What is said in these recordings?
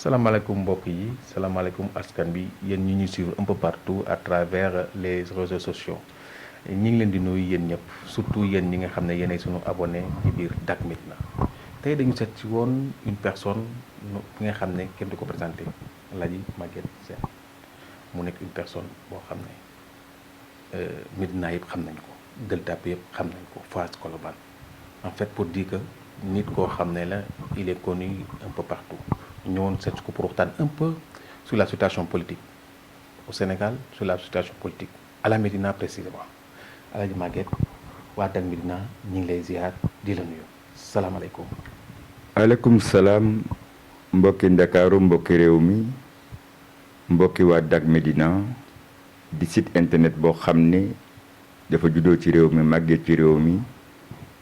salaamaaleykum mbokk yi salaamaaleykum askan bi yéen ñi ñuy suivre un peu partout à travers les réseaux sociaux ñi ngi leen di nuyu yéen ñëpp surtout yéen ñi nga xam ne yéenay sunu abonné ci biir Dak Médina tey dañu seet ci woon une personne bi nga xam ne kenn du ko présenté Aladji Maguette Sène mu nekk une personne boo xam ne Médina yëpp xam nañ ko Gueule Tapée yëpp xam nañ ko Fass Colobane en fait pour dire que nit koo xam ne la il est connu un peu partout ñëwoon seet ko pour waxtaan un peu sur la situation politique au Sénégal, sur la situation politique à la Médina précisément Aladji Maguette waa Dak Médina ñu ngi lay ziar di la nuyu salaamaaleykum. aleykum salaam mbokki Ndakaaru mbokki réew mi mbokki waa Dak Médina di site internet boo xam ne dafa juddoo ci réew mi màggee ci réew mi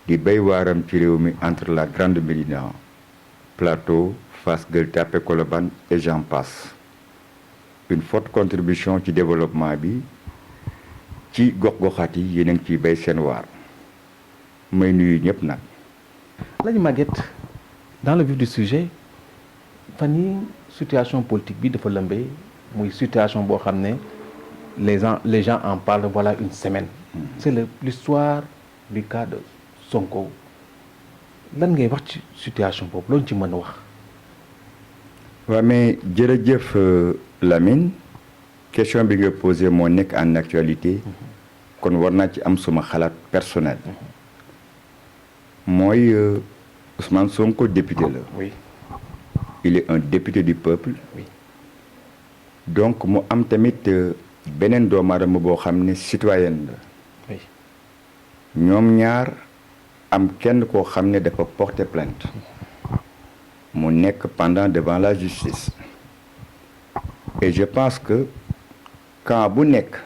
di béy waaram ci réew mi entre la grande Médina Plateau Fass Gueule Tapée Colobane et j'en passe une forte contribution ci développement bi ci gox-goxaat yi yéen a ngi ciy béy seen waar may nuyu ñëpp nag. Aladji Maguette dans le vif du sujet fan yi situation politique bi dafa lëmbee muy situation boo xam ne les gens en parlent voilà une semaine. C'est l'histoire du cas de Sonko lan ngay wax ci situation boobu loolu ci mën a wax. waaw mais jërëjëf Lamine question bi nga posé moo nekk en actualité kon war naa ci am suma xalaat personnel mooy Ousmane Sonko député la. Oui. Il est un député du peuple. Oui. Donc mu am tamit beneen doomu aadama boo xam ne citoyenne la. Oui. ñoom ñaar am kenn koo xam ne dafa porter plainte mu nekk pendant devant la justice et je pense que quand bu nekk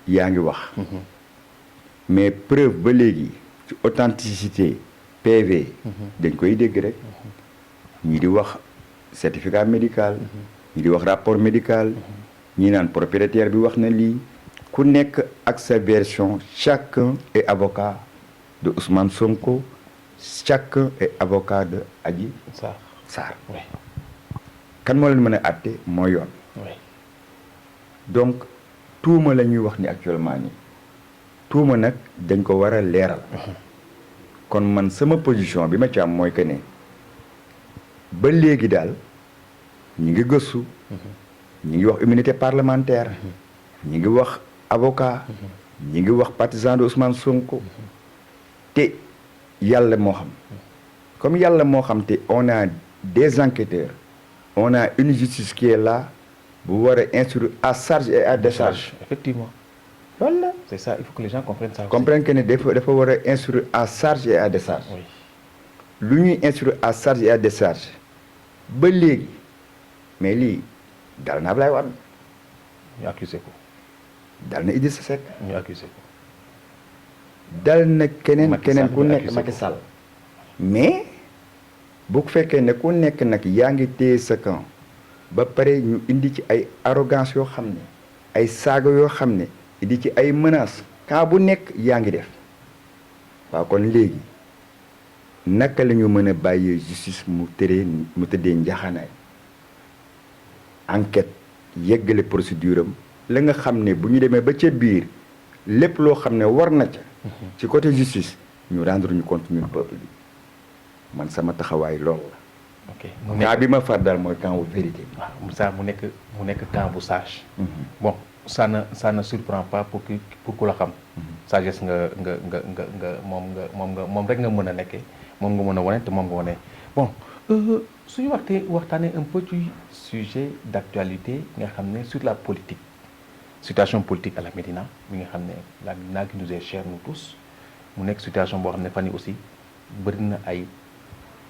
yaa ngi wax mais preuve ba léegi ci authenticité PV dañ koy dégg rek ñi di wax certificat médical ñi di wax rapport médical ñi naan propriétaire bi wax na lii ku nekk ak sa version chacun est avocat de Ousmane Sonko chacun est avocat de Adji Sarr. Oui. kan moo leen mën a àtte mooy yoon. Oui. donc tuuma la ñuy wax ni actuellement nii tuuma nag dañ ko war a leeral. kon man sama position bi ma ci am mooy que ne ba léegi daal ñi ngi gëstu. ñi ngi wax immunité parlementaire. ñi ngi wax avocat. ñi ngi wax partisan de Ousmane Sonko. te yàlla moo xam. comme yàlla moo xam te on a des enquêteurs on a une justice qui est là bu war a instruire à charge et à décharge. Effectivement. Voilà. C'est ça, il faut que les gens comprennent ça aussi. Comprennent que ne dafa war a instruire à charge et à décharge. Oui. lu ñuy instruire à charge et à décharge ba léegi mais lii dal na Ablaye Wade. ñu accusé ko. dal na Idrissa Seck. ñu accusé ko. dal na keneen Macky Sall ku ñu nekk accusé Macky ko. Sall. mais bu fekkee ne ku nekk nag yaa ngi téye sa camp ba pare ñu indi ci ay arrogance yoo xam ne ay saaga yoo xam ne indi ci ay menaces camp bu nekk yaa ngi def waaw kon léegi naka la ñu mën a bàyyee justice mu tëddee njaxanaay enquête yeggale procédure am la nga xam ne bu ñu demee ba ca biir lépp loo xam ne war na ca ci côté justice ñu rendre ñu compte ñun peuple bi man sama taxawaay loolu la. Ok camp bi ma far daal mooy camp wu vérité. waaw Moussa mu nekk camp bu sage. Bon ça ne surprend pas pour ku la xam. sagesse nga moom rek nga mën a nekkee moom nga mën a wane te moom nga wane bon suñu waxtaanee un peu ci sujet d'actualité nga xam ne sur la politique situation politique à la Médina mi nga xam ne la Médina qui nous est chère nous tous mu nekk situation boo xam ne fan yi aussi bëri na ay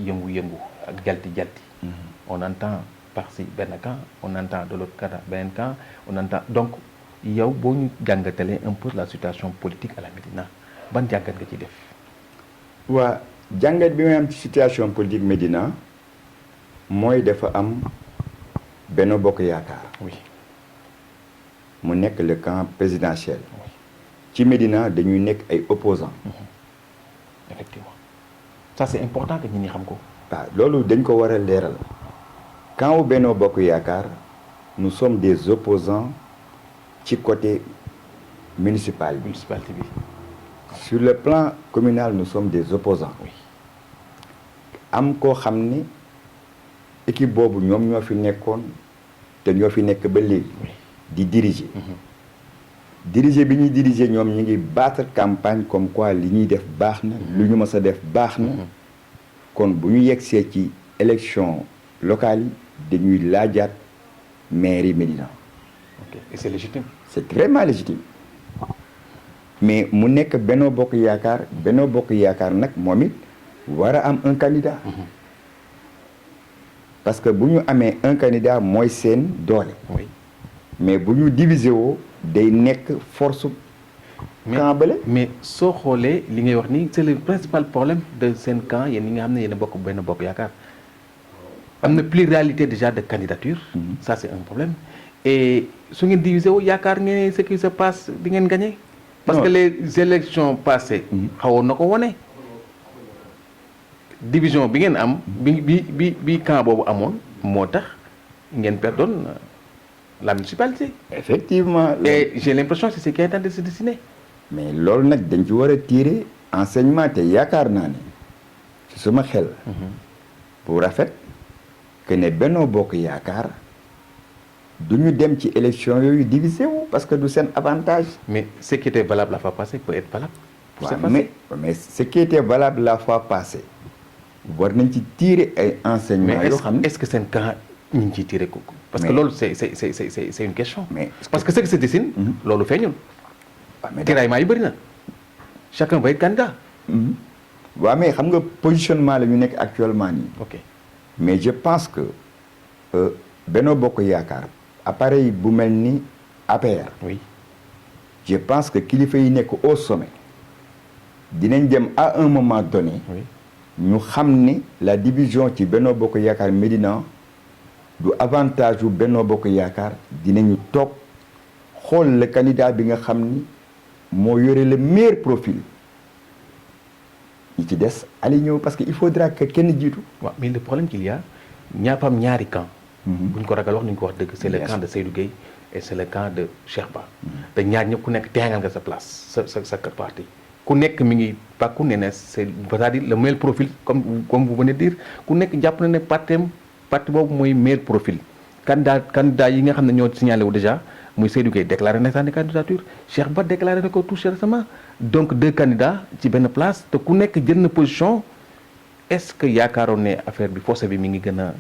yëngu-yëngu ak jalti on entend par-ci benn camp on entend de l'autre côté beneen camp on entend donc yow boo ñu jàngatalee un peu la situation politique à la Médina ban jàngat nga ci def. waa jàngat bi may am ci situation politique Médina mooy dafa am Benno Bokk Yaakaar. Oui. mu nekk le camp présidentiel. ci Médina dañuy nekk ay opposants. Effectivement ça c'est important que nit ñi xam ko. waaw loolu dañ ko war a leeral camp wu Benno Bokk Yaakaar nous sommes des opposants ci côté municipal bi. municipalité bi. Sur le plan communal nous sommes des opposants. Oui. am koo xam ni équipe boobu ñoom ñoo fi nekkoon te ñoo fi nekk ba léegi. di diriger. diriger bi ñuy diriger ñoom ñu ngi battre campagne comme quoi li ñuy def baax na. lu ñu mës a def baax na. kon bu ñu yegsee ci élection locale yi dañuy laajaat mairie Médina. ok et c'est légitime. c'est très légitime mais mu nekk Benno Bokk Yaakaar nag moom it war a am un candidat. parce que bu ñu amee un candidat mooy seen doole. oui mais bu ñu diviser woo day nekk force. camp bële mais soo xoolee li ngay wax nii c'est le principal problème de seen camp yéen ñi nga xam ne yéen a bokk Benno Bokk Yaakaar am na pluralité déjà de candidature. ça c'est un problème et su ngeen diviser woo yaakaar ngeen ce qui se passe di ngeen gagner. parce Non. que les élections passées. xawoon na ko wone division bi ngeen am. bi camp boobu amoon moo tax ngeen perdoon la municipalité. effectivement. et j'ai l'impression que c'est ce qui est en train de se dessiner. mais loolu nag dañ ci war a tirer enseignement te yaakaar naa ne ci suma xel. bu rafet que ne Benno Bokk Yaakaar du ñu dem ci élection yooyu divisé wu parce que du seen avantage. mais ce qui était valable la fois passée peut être valable. pour cette waaw fois-ci. mais ce qui était valable la fois passée war nañ ci tirer ay enseignements mais yoo xam ne est-ce que seen camp ñu ngi ciy tiré ko parce que Mais- loolu c'est une question. mais parce que ce qui se dessine. loolu feeñul. waaw mais tiraillement yi bëri na. chacun va être candidat. waaw mais xam nga positionnement la ñu nekk actuellement nii. ok mais je pense que Benno Bokk Yaakaar appareil bu mel ni APR. oui je pense que kilifa yi nekk au sommet dinañ dem à un moment donné. oui ñu xam ni la division ci Benno Bokk Yaakaar Médina du avantage wu Benno Bokk Yaakaar dinañu toog xool le candidat bi nga xam ni moo yore le meilleur profil ñi ci des ali ñëw parce que il faudra que kenn jiitu. waaw mais le problème qu'il y a ñaapam ñaari camp. bu ñu ko ragal wax nu ñu ko wax dëgg. c'est le Bien camp sûr. de Seydou Gueye et c'est le camp de Cheikh Ba. te ñaar ñëpp ku nekk teengal nga sa place sa parti ku nekk mi ngi bàkku ne ne c'est-à-dire le meilleur profil comme vous venez de dire ku nekk jàpp na ne parti boobu mooy meilleur profil. candidat yi nga xam ne ñoo signalé wu déjà muy Seydou Gueye déclaré na sa candidature Cheikh Ba déclaré na ko tout récemment donc deux candidats ci benn place te ku nekk jël na position est-ce que yaakaaroon ne affaire bi fossé bi mi ngi gën a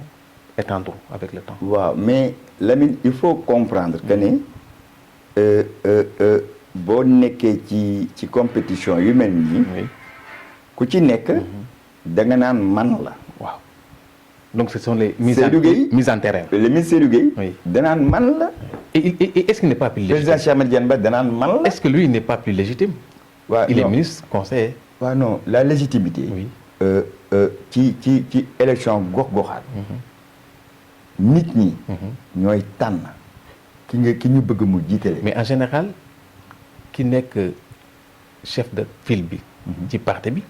étendre avec le temps. waaw mais Lamine il faut comprendre que ne boo nekkee ci compétition yu mel nii. oui ku ci nekk da nga naan man la. waaw donc ce sont les Seydou Gueye mises en terrain. le ministre Seydou Gueye. Oui. danaan man la. et est-ce qu'il n'est pas plus président légitime? Cheikh Ahmed Tidiane Ba danaan man la. Est-ce que lui il n'est pas plus légitime? waaw il est non. ministre conseiller. waaw non la légitimité. Oui. ci élection gox-goxaat. nit ñi. ñooy tànn ki ñu bëgg mu jiitale. mais en général ki nekk chef de file bi. ci parti bi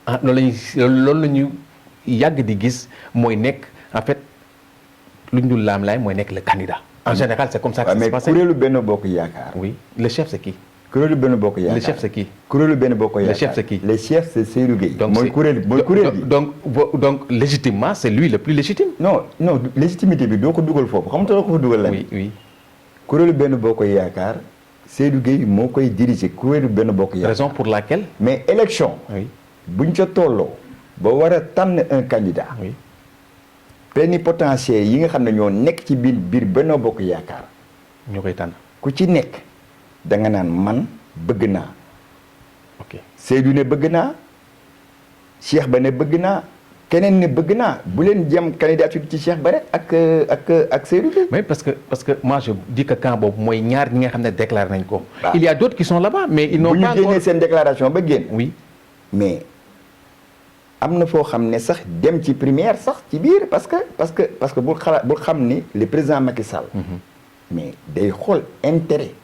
ah loolu la ñuy yàgg di gis mooy nekk en fait lu ñu dul laam-laay mooy nekk le candidat. en général c'est comme ça que ça se mais passe. kuréelu Benno Bokk Yaakaar. oui le chef c'est qui? kuréelu Benno Bokk Yaakaar le chef c'est qui? kuréelu Benno Bokk Yaakaar. Le chef, c'est qui? le chef c'est Seydou Gueye. donc mooy c'est- kuréel gi. donc légitimement c'est lui le plus légitime. non légitimité bi doo ko dugal foofu xam nga doo ko fa dugal lan. oui oui kuréelu Benno Bokk Yaakaar Seydou Gueye moo koy diriger kuréelu Benno Bokk Yaakaar. raison pour laquelle. mais élection. oui buñ ca tolloo. ba war a tànn un candidat. oui plénipotentiaire yi nga xam ne ñoo nekk ci biir Benno Bokk Yaakaar ñoo koy tànn. ku ci nekk da nga naan man bëgg naa ok Seydou ne bëgg naa Cheikh Ba ne bëgg naa keneen ne bëgg naa bu leen jëm candidature ci Cheikh Ba rek ak Seydou Gueye. mais parce que moi je dis que camp boobu mooy ñaar ñi nga xam ne déclaré nañ ko. Ah. il y a d'autres qui sont là-bas mais ils n'ont bu ñu pas génnee encore. seen déclaration ba génn. oui mais am na foo xam ne sax dem ci primaire sax ci biir parce que bul xam ni le président Macky Sall. mais day xool intérêt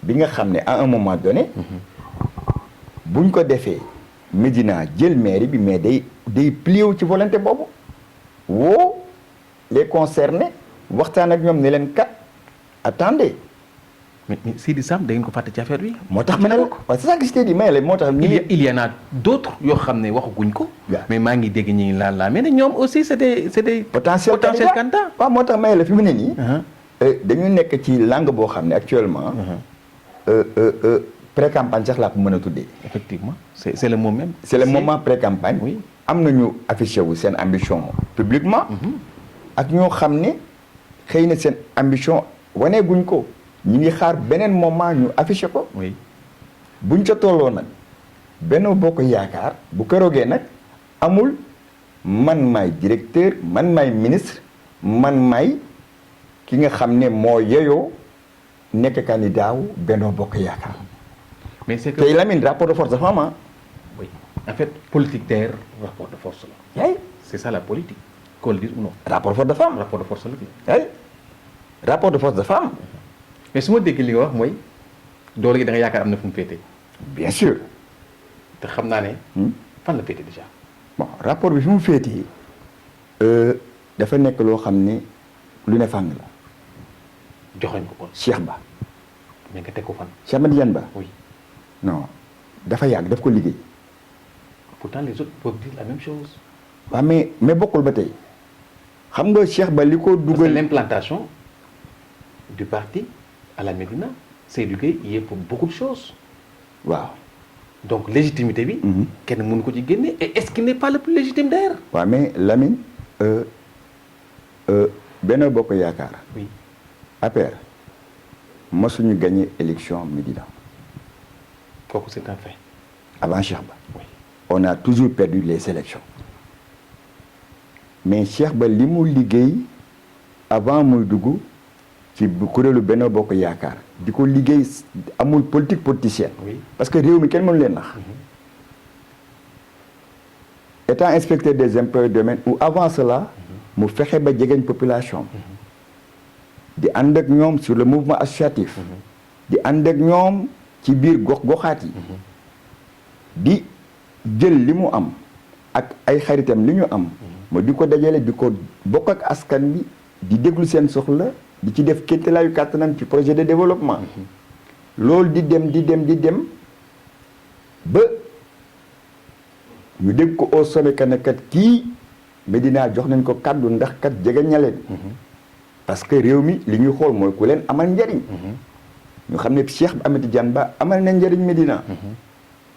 bi nga xam ne à un moment donné. buñ ko defee Médina jël mairie bi mais day plié wu ci volonté boobu woo les concernés waxtaan ak ñoom ne leen kat attendez. mais Sidi Sam da ngeen ko fàtte ci affaire bi. moo tax ma ne la ko c'est ça que je t'ai dit may la moo tax. il y en a d'autres yoo xam ne waxaguñ ko. mais maa ngi dégg ñu ngi laal mais ne ñoom aussi c'est des potentiels candidats waaw moo tax may la fi mu ne nii. dañu nekk ci langue boo xam ne actuellement. pré-campagne sax laa ko mën a tuddee. effectivement c'est le moment même. c'est le moment pré-campagne. oui am nañu affiché wu seen ambition publiquement. ak ñoo xam ne xëy na seen ambition waneeguñ ko. ñu ngi xaar beneen moment ñu affiché ko. oui buñ ca tolloo nag Benno Bokk Yaakaar bu keroogee nag amul man maay directeur man maay ministre man maay ki nga xam ne moo yeyoo nekk candidat wu Benno Bokk Yaakaar. mais c'est que tey Lamine rapport de force dafa am ah. oui en fait politique terre rapport de force la. yaay c'est ça la politique. qu'on le dise ou non. rapport de force dafa am. rapport de force la. yaay rapport de force dafa am. mais su ma déggee li nga wax mooy doole gi da nga yaakaar am na fu mu féete. bien sûr. te xam naa ne. fan la féete déjà. bon rapport bi fi mu féetee dafa nekk loo xam ne lu ne fàng la. joxoñ ko kon. Cheikh Ba. mais nga teg ko fan. Cheikh Ahmed Tidiane Ba. oui non dafa yàgg daf ko liggéey. pourtant les autres peuvent dire la même chose. waaw mais bokkul ba tey xam nga Cheikh Ba li ko parce que dugal. l'implantation du parti à la Médina Seydou Gueye y est pour beaucoup de choses. waaw. donc légitimité bi. kenn mënu ko ci génne et est-ce qu'il n'est pas le plus légitime d'ailleurs. waaw mais Lamine Benno Bokk Yaakaar. oui APR masuñu gagné élection Médina kooku c'est un fait. avant Cheikh Ba. oui on a toujours perdu les élections mais Cheikh Ba li mu liggéey avant muy dugg ci kuréelu Benno Bokk Yaakaar di ko liggéey amul politique politicienne. oui parce que réew mi kenn mënu leen nax. étant inspecteur des impôts et domaines ou avant cela mu fexe ba jegeñ population di ànd ak ñoom sur le mouvement associatif. di ànd ak ñoom ci biir gox-goxaat yi. di jël li mu am ak ay xaritam li ñu am. ma di ko dajale di ko bokk ak askan bi di déglu seen soxla di ci def kéemtalaayu kàttanam ci projet de développement. loolu di dem ba ñu dégg ko au sommet que ne kat kii Médina jox nañ ko kàddu ndax kat jege ñaleen. parce que réew mi li ñuy xool mooy ku leen amal njariñ. ñu xam ne Cheikh Ahmed Tidiane Ba amal na njariñ Médina.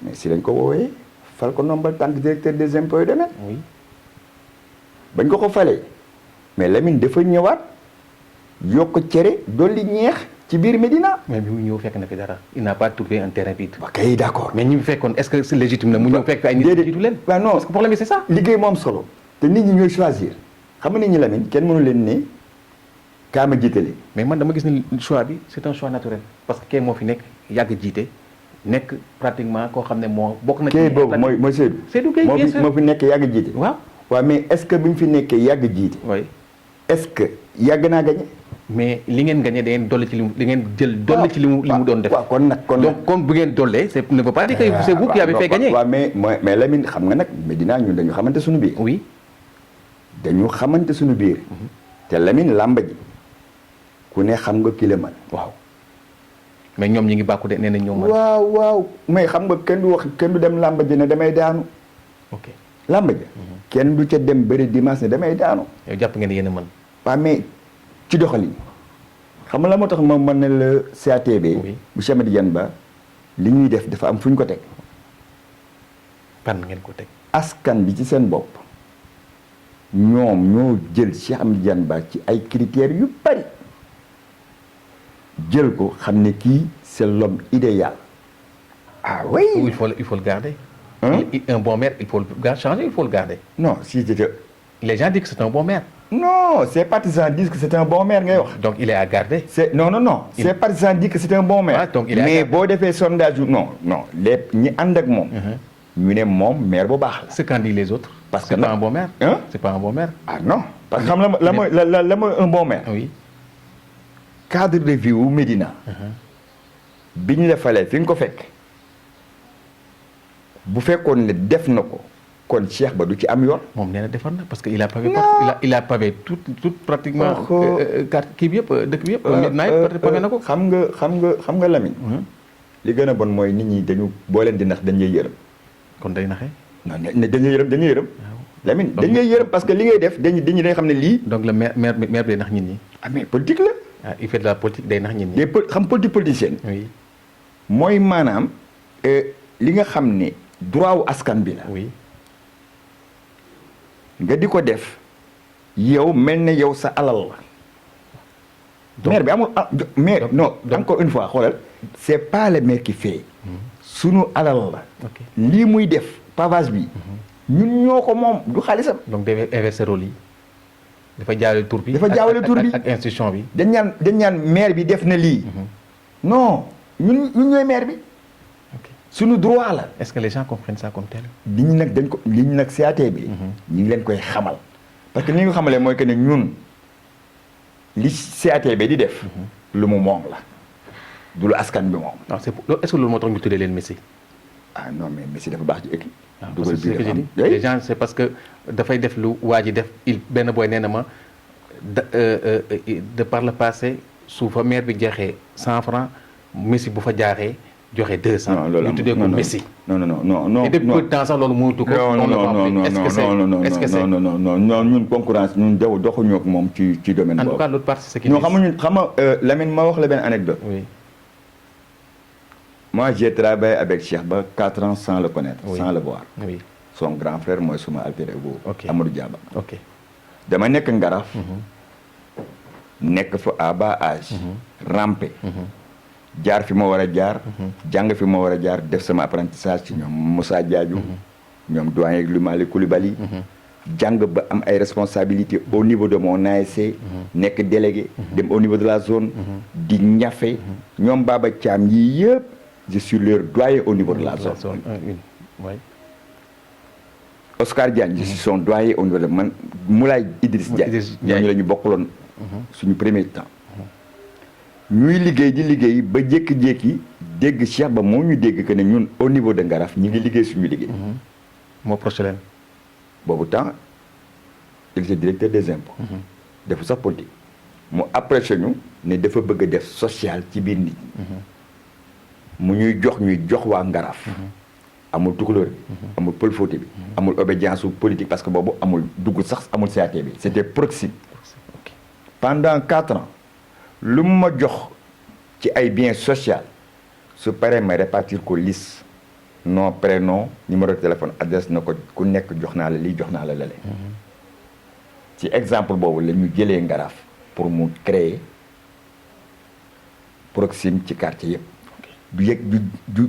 mais si lañ ko woowee fal ko nombal tànk directeur des impôts et domaines. oui bañ ko falee mais Lamine dafa ñëwaat yokk cere dolli ñeex ci biir Médina. mais bi mu ñëw fekk na fi dara il n'a pas trouvé un terrain vide. ok d'accord. mais ñi mu fekkoon est-ce que c'est légitime na mu ñëw fekk ay nit jiitu leen. waaw non parce que problème bi c'est ça. liggéey moo am solo te nit ñi ñooy choisir xam nga nit ñi Lamine kenn mënu leen ne kaa ma jiitale. mais man dama gis ne choix bi c'est un choix naturel parce que kay moo fi nekk yàgg jiite nekk pratiquement koo xam ne moo bokk na. kay boobu mooy Seydou. Seydou Gueye bien sûr moo fi nekk yàgg jiite. waaw waaw mais est-ce que bi ñu fi nekkee yàgg jiite. oui est-ce que yàgg naa gagné. mais li ngeen gagné da ngeen dolli ci li mu da ngeen jël dolli ci li mu doon def. waaw kon nag donc comme bu ngeen dollee c'est ne veut pas dire que c'est vous qui avez fait gagner. waaw mais Lamine xam nga nag Médina ñun dañu xamante suñu biir. oui dañu xamante suñu biir. te Lamine làmba ji ku ne xam nga ki la man waaw mais ñoom ñi ngi bàkku de nee nañ ñoom. waaw mais xam nga kenn du dem làmba ji ne damay daanu. ok làmba ji. kenn du ca dem bëri dimanche ne damay daanu. yow jàpp ngeen yéen a mën. waaw mais ci doxalin xam nga la moo tax ma mën na la CATB. oui bu Cheikh Ahmed Tidiane Ba li ñuy def dafa am fu ñu ko teg. pan ngeen ko teg. askan bi ci seen bopp ñoom ñoo jël Cheikh Ahmed Tidiane Ba ci ay critères yu bari jël ko xam ne kii c'est l'homme idéal. ah oui il faut le garder. un bon maire il faut le changer il faut le garder. non si c'était. les gens disent que c'est un bon maire. non ces partisans disent que c'est un bon maire ngay wax. donc il est à garder. non. ces partisans disent que c'est un bon maire. Ah, donc il est mais boo defee sondage yu non lépp ñi ànd ak moom. ñu ne moom maire bu baax la. ce qu'en disent les autres. parce que c'est pas un bon maire. c'est pas un bon maire. ah non parce que xam la mooy un bon maire. oui. cadre de vie wu Médina. bi ñu la falee fi nga ko fekk bu fekkoon ne def na ko kon Cheikh Ba du ci am yoon. moom nee na defar na parce que il a pavé il a pavé tout pratiquement carte kii bi yëpp dëkk bi yëpp Médina yëpp pavé na ko. xam nga Lamine. li gën a bon mooy nit ñi dañu boo leen di nax dañ lay yërëm. kon day naxee. non ne dañ lay yërëm. Lamine dañ lay yërëm parce que li ngay def dañuy xam ne lii. donc le maire bi day nax nit ñi. ah mais politique la. ah il fait de la politique day nax nit ñi. day xam politique politicienne. oui. mooy maanaam li nga xam ne droit wu askan bi la. oui. nga di ko def yow mel ne yow sa alal la. maire bi amul maire non encore une fois xoolal. c'est pas le maire qui fait. sunu alal la. ok lii muy def pavage bi. ñun ñoo ko moom du xaalisam. donc day inverser rôle yi. dafa jaawale tur bi. dafa jaawale tur bi ak institution bi. dañ ñaan maire bi def na lii. non ñun ñooy maire bi. ok sunu droit la. est-ce que les gens comprennent ça comme tel. li ñu nag CAT bi. ñu ngi leen koy xamal. parce que li ñu xamalee mooy que ne ñun li CAT bi di def. lu mu moom la. du lu askan bi moom. non est-ce que loolu moo tax ñu tuddee leen Messi. ah non mais Messi dafa baax ci équipe. dugal bi dafa am les gens c'est parce que dafay def lu waa ji def benn booy nee na ma de par le passé su fa maire bi jeexee 100 francs Messi bu fa jaaxee joxe 200. non loolu ñu tuddee ko Messi. non et depuis peu de temps sax loolu mënatu ko. non ñun concurrence ñun doxuñu ak moom ci domaine boobu. en tout cas l'autre partie c'est que. non xam nga Lamine ma wax la benn anecdote. oui. moi j'ai travaillé avec Cheikh Ba 4 ans sans le connaître. Oui. Sans le voir. oui. son grand frère mooy suma alter ego. ok Amadou Diaba. ok. dama nekk Ngaraf. nekk fa à bas âge. rampe. jaar fi ma war a jaar. jàng fi ma war a jaar def sama apprentissage ci ñoom Moussa Diadio. ñoom doyen Lumali Coulibaly. jàng ba am ay responsabilités au niveau de mon ASC. nekk délégué. dem au niveau de la zone. di ñafe. ñoom Baba Thiam yii yëpp. je suis leur doyen au niveau de la zone. oui. Oscar Diagne je suis son doyen au niveau de man Moulay Idriss Diagne ñooñu la ñu bokkaloon suñu premier temps ñuy liggéey di liggéey ba jékki-jékki dégg Cheikh Ba moo ñu dégg que ne ñun au niveau de Ngaraf ñi ngi liggéey suñu liggéey moo proche leen boobu temps il était directeur des impôts dafa sax politique mu approché ñu ne dafa bëgg a def social ci biir nit ñi ñuy jox waa Ngaraf amul tukulóor bi amul pël Fouta bi amul obédience politique parce que boobu amul dugg sax amul CAT bi c'était Proxim pendant 4 ans lu mu ma jox ci ay biens social su paree ma répartir ko liste nom prénom numéro de téléphone adresse na ko ku nekk jox naa la lii jox naa la lale ci exemple boobu la ñu jëlee Ngaraf pour mu créer Proxim ci quartier yëpp du yëg du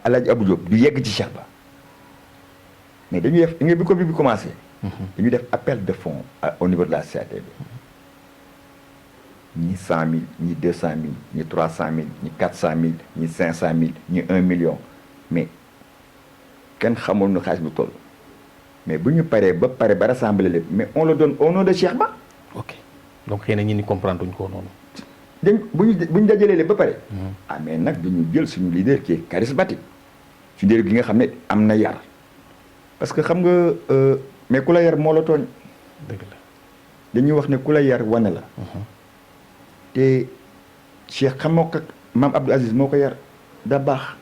Alaaji Abdou Diop du yegg ci Cheikh Ba mais dañuy def nga bi ko bi commencé dañuy def appel de fonds au niveau de la CAT bi ñi 100 000 ñi 200 000 ñi 300 000 ñi 400 000 ñi 500 000 ñi 1 million mais kenn xamul nu xaalis bu toll mais bu ñu paree ba rassembler lépp mais on le donne au nom de Cheikh Ba. ok donc xëy na ñi ni comprendre duñ ko noonu. dañ bu ñu dajalee lépp ba pare. ah mais nag dañu jël suñu leader qui est charismatique suñu leader gi nga xam ne am na yar parce que xam nga mais ku la yar moo la tooñ. dëgg la dañuy wax ne ku la yar wane la. te Cheikh xam moo ko maam Abdou Aziz moo ko yar da baax.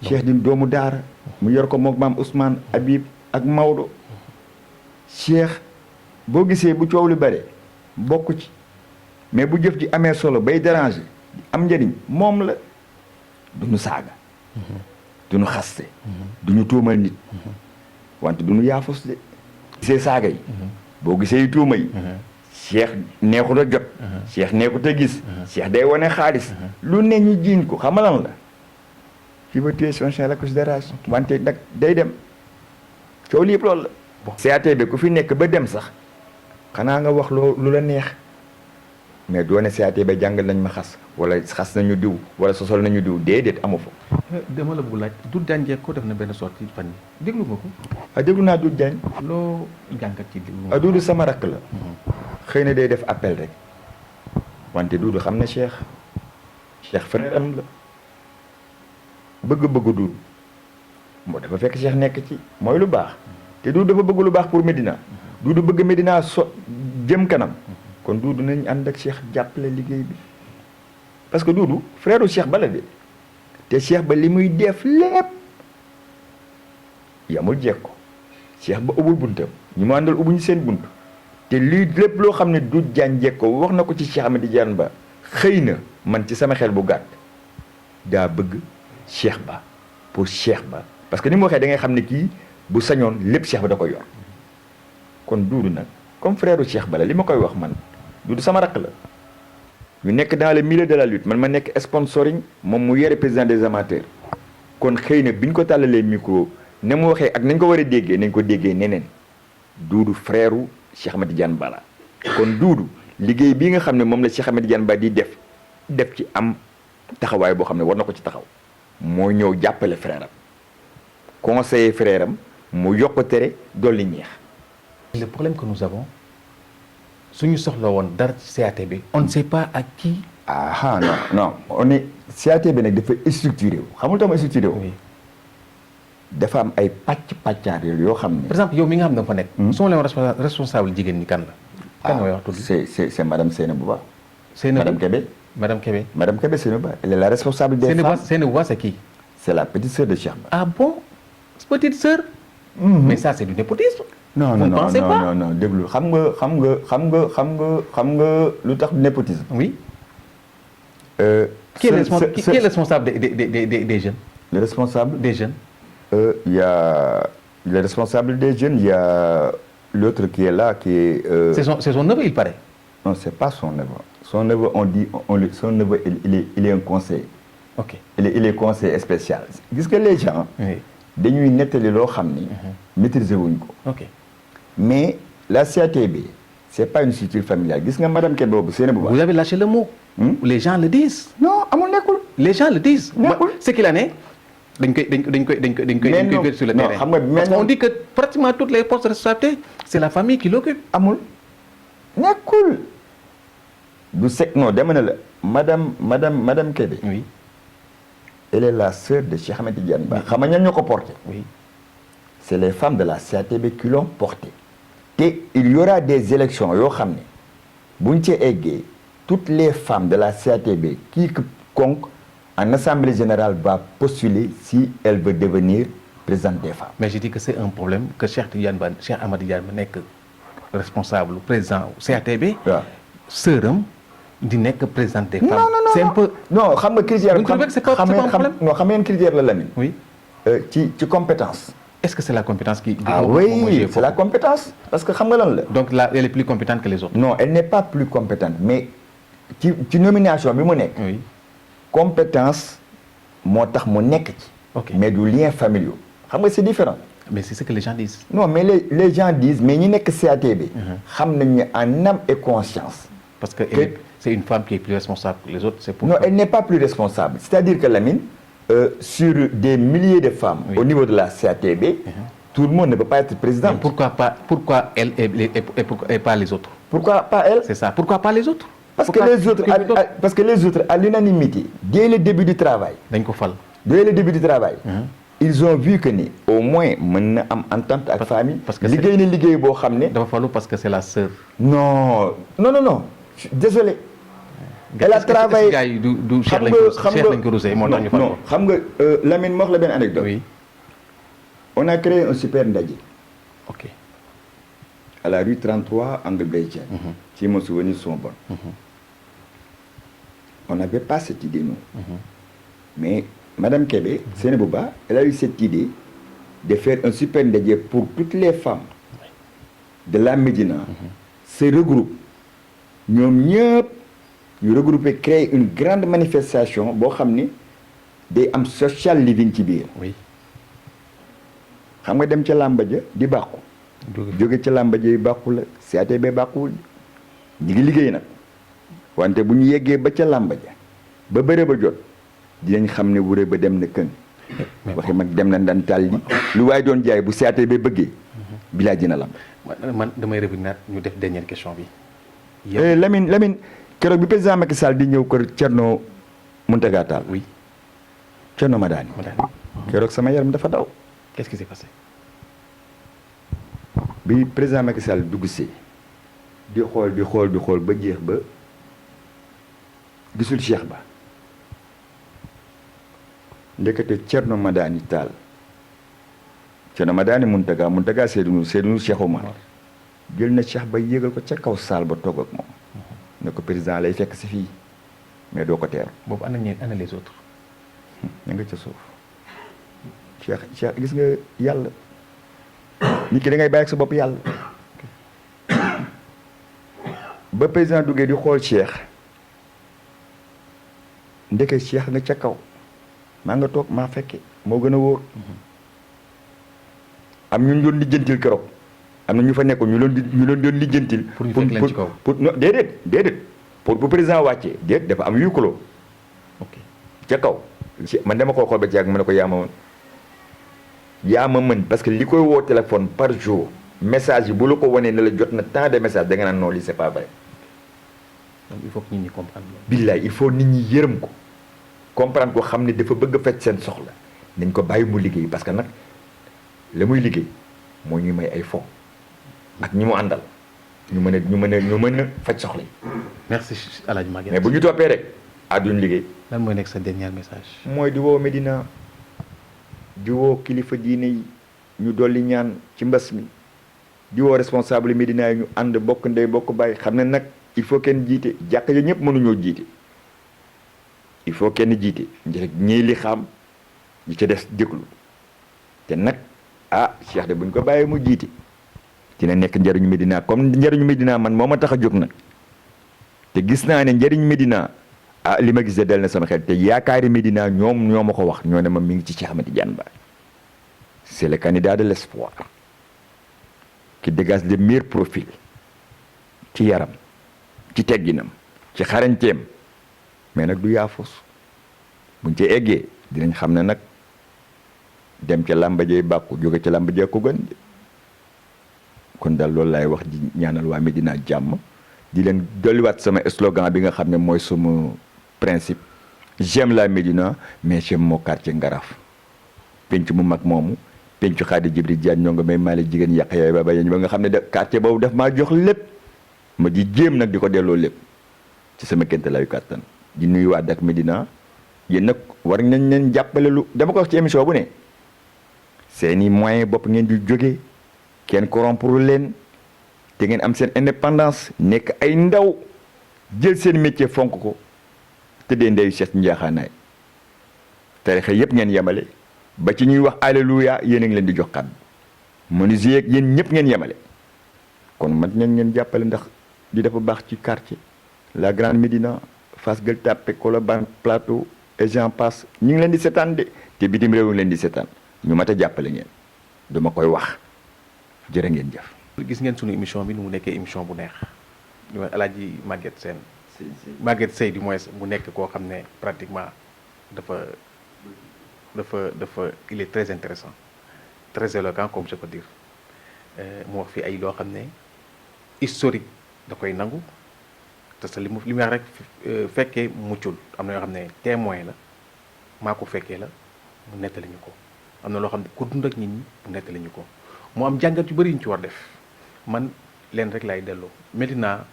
Cheikh di doomu daara mu yor ko moom maam Ousmane Habib ak Maodo. Cheikh boo gisee bu coow lu bare bokk ci mais bu jëf ji amee solo bay déranger am njëriñ moom la duñu saaga. duñu xaste. duñu tuumal nit. wante duñu yaafus de. gisee saaga yi. boo gisee tuuma yi. Cheikh neexut a jot. Cheikh neexut a gis. Cheikh day wane xaalis. lu ne ñu jiiñ ko xamalan la. fi ba tuer son chien à la considération wante nag day dem coow lii yëpp loolu la. bon CAT bi ku fi nekk ba dem sax xanaa nga wax lu la neex mais doone CAT ba jàngal nañ ma xas wala xas nañu diw wala sosol nañu diw déedéet amu fa. dama la bëgg laaj Doudou Diagne ko def na benn sortie fan yi déglu nga ko. déglu naa Doudou Diagne. loo jàngat ci déglu. Doudou sama rakk la. xëy na day def appel rek wante Doudou xam na Cheikh frère am la. bëgg-bëgg Doudou moo dafa fekk Cheikh nekk ci mooy lu baax te Doudou dafa bëgg lu baax pour Médina Doudou bëgg Médina jëm kanam kon Doudou nañ ànd ak Cheikh jàppale liggéey bi parce que Doudou frère u Cheikh Ba la de te Cheikh Ba li muy def lépp yamul jekko Cheikh Ba ubbul buntam ñu mu àndal ubbuñu seen bunt te lii lépp loo xam ne du jaan jekko wax na ko ci Cheikh Ahmed Tidiane Ba xëy na man ci sama xel bu gàtt daa bëgg Cheikh Ba pour Cheikh Ba parce que ni mu waxee da ngay xam ne kii bu sañoon lépp Cheikh Ba da koy yor kon Doudou nag comme frère u Cheikh Ba la li ma koy wax man Doudou sama rakk la ñu nekk dans le milieu de la lutte man ma nekk sponsoring moom mu yore président des amateurs kon xëy na bi ñu ko tàllalee micro ne mu waxee ak nañ ko war a déggee nañ ko déggee neneen Doudou frère u Cheikh Ahmed Tidiane Ba la kon Doudou liggéey bii nga xam ne moom la Cheikh Ahmed Tidiane Ba di def ci am taxawaay boo xam ne war na ko ci taxaw moo ñëw jàppale frère am conseiller frère am mu yokk tere dolli ñeex. Le problème que nous avons suñu soxla woon dara ci CATB on ne sait pas à qui. ah non non on est CATB nag dafa structuré wu xamul tam structuré wu. Oui. dafa am ay pàccaar yoo xam ne. Par exemple yow mi nga xam ne dafa nekk. su ma leen responsable jigéen ñi kan la. kan nga wax tudd. c'est madame Seynabou Ba. Seynabou madame Kébé. Madame Kébé. Madame Kébé Seynabou Ba elle est la responsable des femmes. Seynabou Ba c'est qui? C'est la petite sœur de Cheikh Ba. Ah bon? Petite sœur? Mais ça c'est du népotisme. non déglu xam nga lu tax népotisme. Oui. Qui est responsable des jeunes? Le responsable des jeunes. Il y a le responsable des jeunes, il y a l'autre qui est là, qui est... C'est son neveu, il paraît. Non, c'est pas son neveu. Son neveu, son neveu, il est un conseiller. Ok. Il est conseiller spécial. Qu'est-ce que les gens... Oui. dañuy nettali loo xam ni maîtriser wuñ ko. Ok. Mais la CATB c'est pas une structure familiale gis nga madame Kébé boobu Seynabou Ba. Vous avez lâché le mot. Les gens le disent. non amul nekkul. Les gens le disent. nekkul ce qu'il en est dañ koy sur le terrain. xam nga parce qu'on dit que pratiquement toutes les postes de responsabilité c'est la famille qui l'occupe. amul nekkul du sec non dama ne la madame Kébé. Oui. Elle est la sœur de Cheikh Ahmed Tidiane Ba. xam nga ñan ñoo ko porté. Oui. C'est les femmes de la CATB qui l'ont porté. te il y aura des élections yoo xam ne buñ ci eggee toutes les femmes de la CATB quiconque en assemblée générale va postuler si elle veut devenir présidente des femmes. Mais je dis que c'est un problème que Cheikh Ahmed Tidiane Ba nekk responsable président CATB. waaw sœuram di nekk présidente des femmes. non c'est un peu. non xam nga critère. vous trouvez que c'est pas un problème. non xam ngeen critère la Lamine. Oui. ci compétence. Est-ce que c'est la compétence qui. ah oui c'est la compétence. parce que xam nga lan la. donc là elle est plus compétente que les autres. non elle n'est pas plus compétente mais ci nomination bi mu nekk. oui. compétence moo tax mu nekk ci. ok mais du lien familial. xam nga c'est différent. mais c'est ce que les gens disent. non mais les gens disent mais ñi nekk CATB. xam nañ ne en âme et conscience. parce que c'est une femme qui est plus responsable que les autres. C'est pour non elle n'est pas plus responsable. c'est-à-dire que Lamine. Sur des milliers de femmes. Oui. Au niveau de la CATB. Tout le monde ne peut pas être président. Mais pourquoi elle et pas les autres? Pourquoi pas elle? C'est ça. Pourquoi pas les autres? Parce que les autres à l'unanimité dès le début du travail. dañ ko fal. Dès le début du travail. Ils ont vu que ni au moins mën na am entente ak famille. parce que liggéey na liggéey boo xam ne. dafa falu parce que c'est la sœur. non désolé. elle a travaillé gars yi du Cheikh lañ ko rusee moo tax ñu fal ko. xam nga Lamine ma wax la benn anecdote. oui. on a créé un super ndaje. ok. à la rue 33 angle Blaise Diagne. si mes souvenirs sont bons. on n'avait pas cette idée nous. mais madame Kébé Seynabou Ba elle a eu cette idée de faire un super ndaje pour toutes les femmes de la Médina. se regroupent ñoom ñëpp. ñu regrouper créer une grande manifestation boo xam ni day am social living ci biir. oui. xam nga dem ca làmba ja di bàqu. jóge ca làmba ja yi bàqu la CATB bàquwul ñu ngi liggéey nag wante bu ñu yeggee ba ca làmba ja ba bëre ba jot dinañ xam ne wure ba dem na këng. waxi mag dem na ndan tàll li lu waaye doon jaay bu CATB bëggee. bilaa dina lam. man damay revenir ñu def dernière question bi. Lamine. keroog bi président Macky Sall di ñëw kër Thierno Mountaga Tall. oui. Thierno Madani. keroog sama yaram dafa daw. Qu'est-ce qui s'est passé? bi président Macky Sall dugg si di xool ba jeex ba gisul Cheikh Ba ndekete Thierno Madani Tall Thierno Madani Muntaga Seydou Cheikh Oumar jël na Cheikh Ba yéegal ko ca kaw saal ba toog ak moom ne ko président lay fekk si fii mais doo ko teer boobu ana les autres. ña nga ca suuf Cheikh gis nga yàlla nit ki da ngay bàyyi ak sa bopp yàlla ba président duggee di xool Cheikh ndeke Cheikh nga ca kaw maa nga toog maa fekke moo gën a wóor am ñu doon lijjantil keroog am na ñu fa nekkoon ñu doon lijjantil. pour ñu fekk leen ci kaw pour non déedéet pour bu président wàccee déet dafa am huis clos. ok ca kaw man dama ko xool ba ci yàgg ma ne ko yaa ma mën parce que li koy woo téléphone par jour message yi bu la ko wanee ne la jot na tant de message da nga naan non lii c'est pas vrai. donc il faut que nit ñi comprendre loolu. billaay il faut nit ñi yërëm ko comprendre ko xam ne dafa bëgg a faj seen soxla nañ ko bàyyi mu liggéey parce que nag la muy liggéey moo ñuy may ay fo ak ñi mu àndal ñu mën a faj soxla yi. merci El Hadj Maguette. mais bu ñu toppee rek duñ liggéey. lan mooy nekk sa dernier message. mooy di woo Médina di woo kilifa diine yi ñu dolli ñaan ci mbas mi di woo responsable Médina yi ñu ànd bokk ndey bokk bàyyi xam ne nag il faut kenn jiite jàkka ya ñëpp mënuñoo jiite il faut kenn jiite ñii li xam ñi ca des déglu te nag Cheikh de buñ ko bàyyee mu jiite dina nekk njariñu Médina comme njariñu Médina man moo ma tax a jóg nag te gis naa ne njariñu Médina li ma gisee del na sama xel te yaakaari Médina ñoo ma ko wax ñoo ne ma mi ngi ci Cheikh Ahmed Tidiane Ba c'est le candidat de l'espoir qui dégage le meilleur profil ci yaram ci tegginam ci xarañteem mais nag du yaafus buñ ci eggee dinañ xam ne nag dem ca làmbajee bàkku jóge ca làmbajee ko gën kon daal loolu laay wax di ñaanal waa Médina jàmm di leen dolliwaat sama slogan bi nga xam ne mooy sama principe j'aime la Médina mais j'aime mon quartier Ngaraf penc mu mag moomu pencu Xaadi Jibril Diagne ñoo nga may maale jigéen yàq yaay ba bañ ba nga xam ne quartier boobu daf maa jox lépp ma di jéem nag di ko delloo lépp ci sama kénte layu kàttan di nuyu waa Dak Médina yéen nag war nañ leen jàppale lu dama ko wax ci émission bu ne seeni moyen bopp ngeen di jóge kenn corrompre leen te ngeen am seen indépendance nekk ay ndaw jël seen métier fonk ko tëddee ndeyu Cheikh njaaxaanaay tarixa yëpp ngeen yemale ba ci ñuy wax alléluia yéen a ngi leen di jox kàddu menuisier ak yéen ñëpp ngeen yemale kon man ngeen jàppale ndax di dafa baax ci quartier la Grande Médina Fass Gueule Tapée Colobane Plateau et j'en passe ñu ngi leen di seetaan de te bitim réew ngi leen di seetaan ñu mat a jàppale ngeen dama koy wax jërë ngeen jëf. gis ngeen sunu émission bi nu mu nekkee émission bu neex ñu El Hadj Maguette Sène Maguette Seye du moins mu nekk koo xam ne pratiquement dafa il est très intéressant très éloquent comme je peux dire mu wax fi ay loo xam ne historique da koy nangu te sa li mu wax rek fekkee muccul am na yoo xam ne témoin la maa ko fekkee la mu nettali ñu ko am na loo xam ne ku dund ak nit ñi mu nettali ñu ko mu am jàngat yu bëri yu ñu ci war def man leen rek laay delloo Médina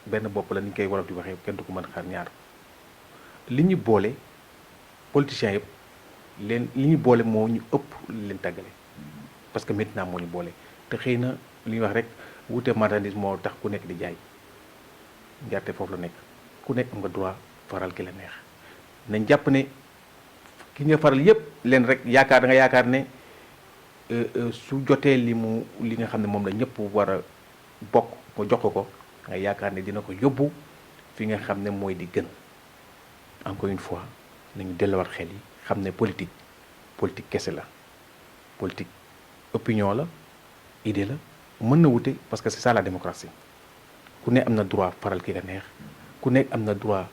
benn bopp la ni ñu koy waral di waxee kenn du ko mën xaar ñaar li ñu boole politiciens yëpp li ñu boole moo ñu ëpp leen tàggale parce que Médina moo ñu boole te xëy na li ñuy wax rek wuute marchandise moo tax ku nekk di jaay njarte foofu la nekk ku nekk am nga droit faral ki la neex nañ jàpp ne ki nga faral yëpp leen rek yaakaar da nga yaakaar ne su jotee li nga xam ne moom la ñëpp war a bokk nga jox ko nga yaakaar ne dina ko yóbbu fi nga xam ne mooy di gën encore une fois nañu delluwaat xel yi xam ne politique kese la politique opinion la idée la mën na wute parce que c'est ça la démocratie ku ne am na droit faral ki nga neex ku ne am na droit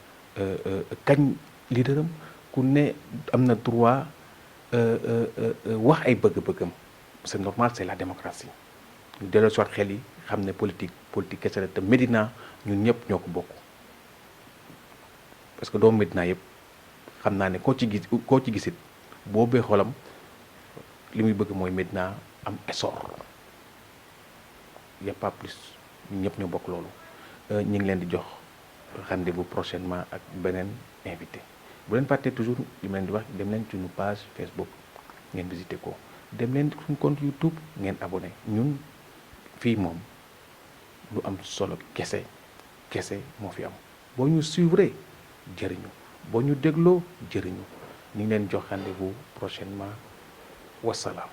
kañ leaderam ku ne am na droit wax ay bëgg-bëggam c'est normal c'est la démocratie ñu delloo soit xel yi xam ne politique kese la te Médina ñun ñëpp ñoo ko bokk parce que doomu Médina yëpp xam naa ne koo ci gisit boo bee xolam li muy bëgg mooy Médina am essor y a pas plus ñun ñëpp ñoo bokk loolu ñu ngi leen di jox rendez-vous prochainement ak beneen invité bu leen fàttee toujours li ma leen di wax dem leen suñu page Facebook ngeen visité ko dem leen suñu compte YouTube ngeen abonné ñun fii moom lu am solo kese moo fi am boo ñu suivre jëriñu boo ñu dégloo jëriñu ñu ngi leen jox rendez-vous prochainement wasalaam